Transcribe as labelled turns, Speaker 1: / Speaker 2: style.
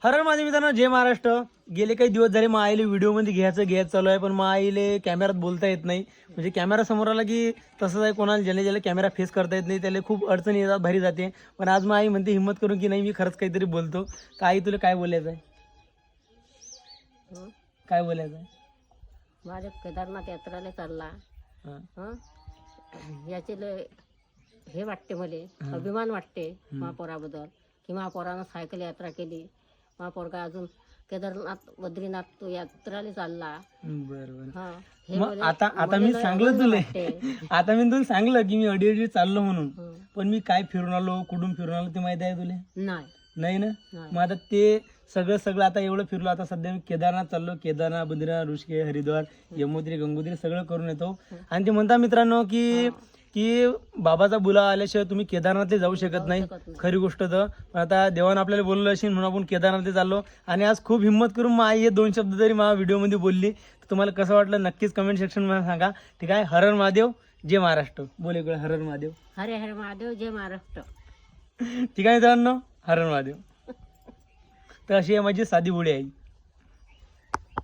Speaker 1: हर माझे मित्रांनो, जय महाराष्ट्र. गेले काही दिवस झाले आईले व्हिडिओमध्ये घ्यायचं चालू आहे, पण आईले कॅमेऱ्यात बोलता येत नाही. म्हणजे कॅमेरा समोर आला की तसंच आहे, कोणाला ज्याला कॅमेरा फेस करता येत नाही त्याला खूप अडचणी येतात, भारी जाते. पण आज आई म्हणते हिम्मत करून की नाही मी खरंच काहीतरी बोलतो. तर आई तुला काय बोलायचं आहे? काय बोलायचं आहे?
Speaker 2: माझ्या केदारनाथ यात्राला चालला
Speaker 1: हां.
Speaker 2: याचे हे वाटते मले अभिमान वाटते महापौराबद्दल की महापौरानं सायकल यात्रा केली. महापौरगा अजून केदारनाथ बद्रीनाथ तो यात्राला चालला.
Speaker 1: बरोबर. मग आता मी सांगलं तुला आता मी तुला सांगलं की मी अडी चाललो म्हणून, पण मी काय फिरून आलो, कुठून फिरून आलो ते माहिती आहे तुला? नाही ना. मग आता ते सगळं आता एवढं फिरलो. आता सध्या मी केदारनाथ चाललो. केदारनाथ, बद्रीनाथ, ऋषिकेश, हरिद्वार, यमुनोत्री, गंगोत्री सगळं करून येतो. आणि ते म्हणता मित्रांनो की की बाबाचा बुलावा आल्याशिवाय तुम्ही केदारनाथला जाऊ शकत नाही. खरी गोष्ट तर. पण आता देवानं आपल्याला बोललं असेल म्हणून आपण केदारनाथला चाललो. आणि आज खूप हिंमत करून मग आई हे 2 शब्द जरी माझ्या व्हिडिओमध्ये बोलली. तर तुम्हाला कसं वाटलं नक्कीच कमेंट सेक्शन मध्ये सांगा. ठीक आहे. हर हर महादेव, जय महाराष्ट्र. बोल इकडे, हर हर महादेव.
Speaker 2: हरे हर महादेव, जय महाराष्ट्र.
Speaker 1: ठीक आहे मित्रांनो, हर हर महादेव. तर अशी आहे माझी साधी बोली आई.